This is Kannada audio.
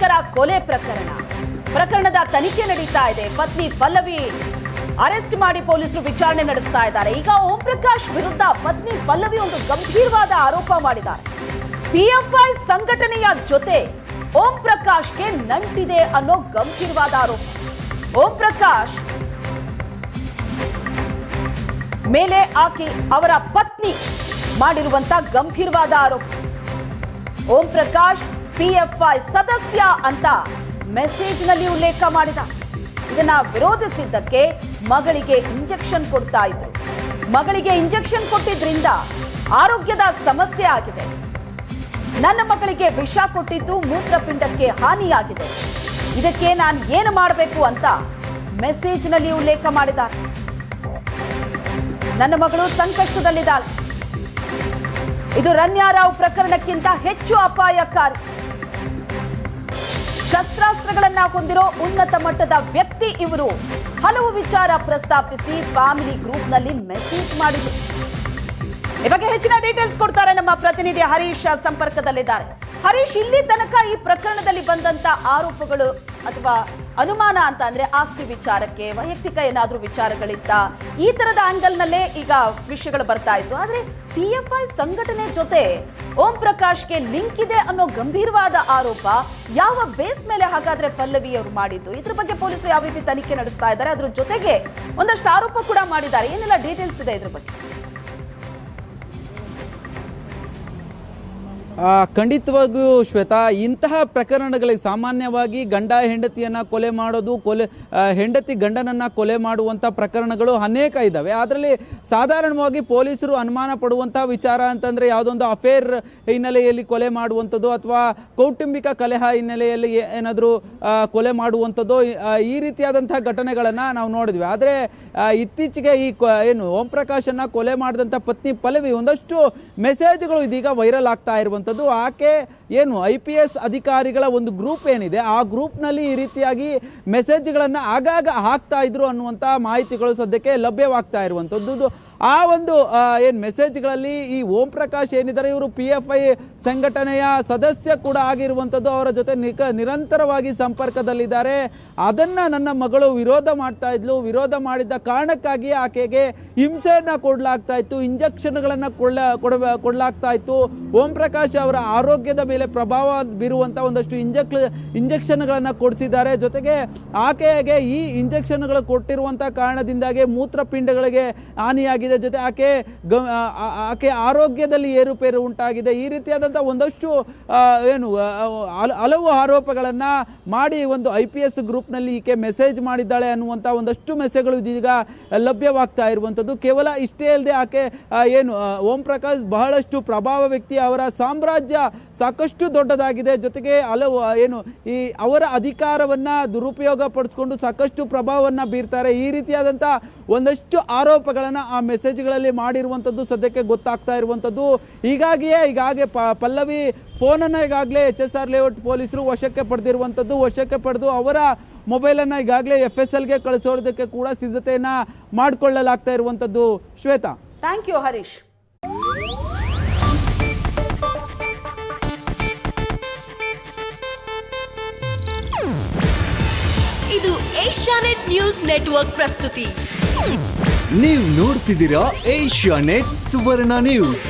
ಭೀಕರ ಕೊಲೆ ಪ್ರಕರಣದ ತನಿಖೆ ನಡೀತಾ ಇದೆ. ಪತ್ನಿ ಪಲ್ಲವಿ ಅರೆಸ್ಟ್ ಮಾಡಿ ಪೊಲೀಸರು ವಿಚಾರಣೆ ನಡೆಸ್ತಾ ಇದ್ದಾರೆ. ಈಗ ಓಂ ಪ್ರಕಾಶ್ ವಿರುದ್ಧ ಪತ್ನಿ ಪಲ್ಲವಿ ಒಂದು ಗಂಭೀರವಾದ ಆರೋಪ ಮಾಡಿದ್ದಾರೆ. ಪಿಎಫ್ಐ ಸಂಘಟನೆಯ ಜೊತೆ ಓಂ ಪ್ರಕಾಶ್ಗೆ ನಂಟಿದೆ ಅನ್ನೋ ಗಂಭೀರವಾದ ಆರೋಪ. ಓಂ ಪ್ರಕಾಶ್ ಮೇಲೆ ಆಕೆ ಅವರ ಪತ್ನಿ ಮಾಡಿರುವಂತ ಗಂಭೀರವಾದ ಆರೋಪ. ಓಂ ಪ್ರಕಾಶ್ ಪಿಎಫ್ಐ ಸದಸ್ಯ ಅಂತ ಮೆಸೇಜ್ ನಲ್ಲಿ ಉಲ್ಲೇಖ ಮಾಡಿದ. ಇದನ್ನ ವಿರೋಧಿಸಿದ್ದಕ್ಕೆ ಮಗಳಿಗೆ ಇಂಜೆಕ್ಷನ್ ಕೊಡ್ತಾ ಇದ್ರು. ಮಗಳಿಗೆ ಇಂಜೆಕ್ಷನ್ ಕೊಟ್ಟಿದ್ರಿಂದ ಆರೋಗ್ಯದ ಸಮಸ್ಯೆ ಆಗಿದೆ. ನನ್ನ ಮಗಳಿಗೆ ವಿಷ ಕೊಟ್ಟಿದ್ದು ಮೂತ್ರಪಿಂಡಕ್ಕೆ ಹಾನಿಯಾಗಿದೆ. ಇದಕ್ಕೆ ನಾನು ಏನು ಮಾಡಬೇಕು ಅಂತ ಮೆಸೇಜ್ ನಲ್ಲಿ ಉಲ್ಲೇಖ ಮಾಡಿದ್ದಾರೆ. ನನ್ನ ಮಗಳು ಸಂಕಷ್ಟದಲ್ಲಿದ್ದಾಳೆ. ಇದು ರಣ್ಯಾರಾವ್ ಪ್ರಕರಣಕ್ಕಿಂತ ಹೆಚ್ಚು ಅಪಾಯಕಾರಿ. ಶಸ್ತ್ರಾಸ್ತ್ರಗಳನ್ನ ಹೊಂದಿರೋ ಉನ್ನತ ಮಟ್ಟದ ವ್ಯಕ್ತಿ ಇವರು. ಹಲವು ವಿಚಾರ ಪ್ರಸ್ತಾಪಿಸಿ ಫ್ಯಾಮಿಲಿ ಗ್ರೂಪ್ ನಲ್ಲಿ ಮೆಸೇಜ್ ಮಾಡಿದ್ರು. ಈ ಬಗ್ಗೆ ಹೆಚ್ಚಿನ ಡೀಟೇಲ್ಸ್ ಕೊಡ್ತಾರೆ ನಮ್ಮ ಪ್ರತಿನಿಧಿ ಹರೀಶ್ ಸಂಪರ್ಕದಲ್ಲಿದ್ದಾರೆ. ಹರೀಶ್, ಇಲ್ಲಿ ತನಕ ಈ ಪ್ರಕರಣದಲ್ಲಿ ಬಂದಂತ ಆರೋಪಗಳು ಅಥವಾ ಅನುಮಾನ ಅಂತ ಅಂದ್ರೆ ಆಸ್ತಿ ವಿಚಾರಕ್ಕೆ, ವೈಯಕ್ತಿಕ ಏನಾದ್ರೂ ವಿಚಾರಗಳಿತ್ತ, ಈ ತರದ ಆಂಗಲ್ ನಲ್ಲೇ ಈಗ ವಿಷಯಗಳು ಬರ್ತಾ ಇತ್ತು. ಆದ್ರೆ ಪಿಎಫ್ಐ ಸಂಘಟನೆ ಜೊತೆ ಓಂ ಪ್ರಕಾಶ್ಗೆ ಲಿಂಕ್ ಇದೆ ಅನ್ನೋ ಗಂಭೀರವಾದ ಆರೋಪ ಯಾವ ಬೇಸ್ ಮೇಲೆ ಹಾಗಾದ್ರೆ ಪಲ್ಲವಿ ಅವರು ಮಾಡಿದ್ದು? ಇದ್ರ ಬಗ್ಗೆ ಪೊಲೀಸರು ಯಾವ ರೀತಿ ತನಿಖೆ ನಡೆಸ್ತಾ ಇದ್ದಾರೆ? ಅದ್ರ ಜೊತೆಗೆ ಒಂದಷ್ಟು ಆರೋಪ ಕೂಡ ಮಾಡಿದ್ದಾರೆ. ಏನೆಲ್ಲ ಡೀಟೇಲ್ಸ್ ಇದೆ ಇದ್ರ ಬಗ್ಗೆ? ಖಂಡಿತವಾಗಿಯೂ ಶ್ವೇತಾ, ಇಂತಹ ಪ್ರಕರಣಗಳಿಗೆ ಸಾಮಾನ್ಯವಾಗಿ ಗಂಡ ಹೆಂಡತಿಯನ್ನು ಕೊಲೆ ಮಾಡೋದು, ಹೆಂಡತಿ ಗಂಡನನ್ನು ಕೊಲೆ ಮಾಡುವಂಥ ಪ್ರಕರಣಗಳು ಅನೇಕ ಇದ್ದಾವೆ. ಅದರಲ್ಲಿ ಸಾಧಾರಣವಾಗಿ ಪೊಲೀಸರು ಅನುಮಾನ ಪಡುವಂಥ ವಿಚಾರ ಅಂತಂದರೆ ಯಾವುದೊಂದು ಅಫೇರ್ ಹಿನ್ನೆಲೆಯಲ್ಲಿ ಕೊಲೆ ಮಾಡುವಂಥದ್ದು ಅಥವಾ ಕೌಟುಂಬಿಕ ಕಲಹ ಹಿನ್ನೆಲೆಯಲ್ಲಿ ಏನಾದರೂ ಕೊಲೆ ಮಾಡುವಂಥದ್ದು, ಈ ರೀತಿಯಾದಂಥ ಘಟನೆಗಳನ್ನು ನಾವು ನೋಡಿದ್ವಿ. ಆದರೆ ಇತ್ತೀಚೆಗೆ ಏನು ಓಂ ಪ್ರಕಾಶನ್ನು ಕೊಲೆ ಮಾಡಿದಂಥ ಪತ್ನಿ ಪಲ್ಲವಿ ಒಂದಷ್ಟು ಮೆಸೇಜ್ಗಳು ಇದೀಗ ವೈರಲ್ ಆಗ್ತಾ ಇರುವಂಥದ್ದು. ಆಕೆ ಏನು IPS ಅಧಿಕಾರಿಗಳ ಒಂದು ಗ್ರೂಪ್ ಏನಿದೆ, ಆ ಗ್ರೂಪ್ನಲ್ಲಿ ಈ ರೀತಿಯಾಗಿ ಮೆಸೇಜ್ಗಳನ್ನು ಆಗಾಗ ಹಾಕ್ತಾ ಇದ್ರು ಅನ್ನುವಂಥ ಮಾಹಿತಿಗಳು ಸದ್ಯಕ್ಕೆ ಲಭ್ಯವಾಗ್ತಾ ಇರುವಂಥದ್ದು. ಆ ಒಂದು ಏನು ಮೆಸೇಜ್ಗಳಲ್ಲಿ ಈ ಓಂ ಪ್ರಕಾಶ್ ಏನಿದ್ದಾರೆ, ಇವರು PFI ಸಂಘಟನೆಯ ಸದಸ್ಯ ಕೂಡ ಆಗಿರುವಂಥದ್ದು. ಅವರ ಜೊತೆ ನಿರಂತರವಾಗಿ ಸಂಪರ್ಕದಲ್ಲಿದ್ದಾರೆ. ಅದನ್ನು ನನ್ನ ಮಗಳು ವಿರೋಧ ಮಾಡ್ತಾ ಇದ್ಲು. ವಿರೋಧ ಮಾಡಿದ್ದ ಕಾರಣಕ್ಕಾಗಿ ಆಕೆಗೆ ಹಿಂಸೆಯನ್ನು ಕೊಡಲಾಗ್ತಾ ಇತ್ತು, ಇಂಜೆಕ್ಷನ್ಗಳನ್ನು ಕೊಡಲಾಗ್ತಾ ಇತ್ತು. ಓಂ ಪ್ರಕಾಶ್ ಅವರ ಆರೋಗ್ಯದ ಮೇಲೆ ಪ್ರಭಾವ ಬೀರುವಂಥ ಒಂದಷ್ಟು ಇಂಜೆಕ್ಷನ್ಗಳನ್ನು ಕೊಡಿಸಿದ್ದಾರೆ. ಜೊತೆಗೆ ಆಕೆಗೆ ಈ ಇಂಜೆಕ್ಷನ್ಗಳು ಕೊಟ್ಟಿರುವಂಥ ಕಾರಣದಿಂದಾಗಿ ಮೂತ್ರಪಿಂಡಗಳಿಗೆ ಹಾನಿಯಾಗಿದೆ. ಜೊತೆ ಆಕೆ ಆರೋಗ್ಯದಲ್ಲಿ ಏರುಪೇರು ಉಂಟಾಗಿದೆ. ಈ ರೀತಿಯಾದಂಥ ಒಂದಷ್ಟು ಏನು ಹಲವು ಆರೋಪಗಳನ್ನು ಮಾಡಿ ಒಂದು IPS ಗ್ರೂಪ್ನಲ್ಲಿ ಈಕೆ ಮೆಸೇಜ್ ಮಾಡಿದ್ದಾಳೆ ಅನ್ನುವಂಥ ಒಂದಷ್ಟು ಮೆಸೇಜ್ಗಳು ಈಗ ಲಭ್ಯವಾಗ್ತಾ ಇರುವಂಥದ್ದು. ಕೇವಲ ಇಷ್ಟೇ ಅಲ್ಲದೆ ಆಕೆ ಏನು ಓಂ ಪ್ರಕಾಶ್ ಬಹಳಷ್ಟು ಪ್ರಭಾವ ವ್ಯಕ್ತಿ, ಅವರ ಸಾಮ್ರಾಜ್ಯ ಸಾಕಷ್ಟು ದೊಡ್ಡದಾಗಿದೆ. ಜೊತೆಗೆ ಹಲವು ಏನು ಈ ಅವರ ಅಧಿಕಾರವನ್ನು ದುರುಪಯೋಗ ಪಡಿಸ್ಕೊಂಡು ಸಾಕಷ್ಟು ಪ್ರಭಾವವನ್ನು ಬೀರ್ತಾರೆ. ಈ ರೀತಿಯಾದಂಥ ಒಂದಷ್ಟು ಆರೋಪಗಳನ್ನು ಆ ಮೆಸೇಜ್ಗಳಲ್ಲಿ ಮಾಡಿರುವಂಥದ್ದು ಸದ್ಯಕ್ಕೆ ಗೊತ್ತಾಗ್ತಾ ಇರುವಂಥದ್ದು. ಈಗಾಗಲೇ ಪಲ್ಲವಿ ಫೋನನ್ನು ಈಗಾಗಲೇ HSR ಲೇಔಟ್ ಪೊಲೀಸರು ವಶಕ್ಕೆ ಪಡೆದಿರುವಂಥದ್ದು. ವಶಕ್ಕೆ ಪಡೆದು ಅವರ ಮೊಬೈಲನ್ನು ಈಗಾಗಲೇ FSLಗೆ ಕಳಿಸೋದಕ್ಕೆ ಕೂಡ ಸಿದ್ಧತೆಯನ್ನು ಮಾಡಿಕೊಳ್ಳಲಾಗ್ತಾ ಇರುವಂಥದ್ದು. Shweta, thank you Harish. ಇದು ಏಷ್ಯಾನೆಟ್ ನ್ಯೂಸ್ ನೆಟ್ವರ್ಕ್ ಪ್ರಸ್ತುತಿ. ನೀವು ನೋಡ್ತಿದ್ದೀರಾ ಏಷ್ಯಾನೆಟ್ ಸುವರ್ಣ ನ್ಯೂಸ್.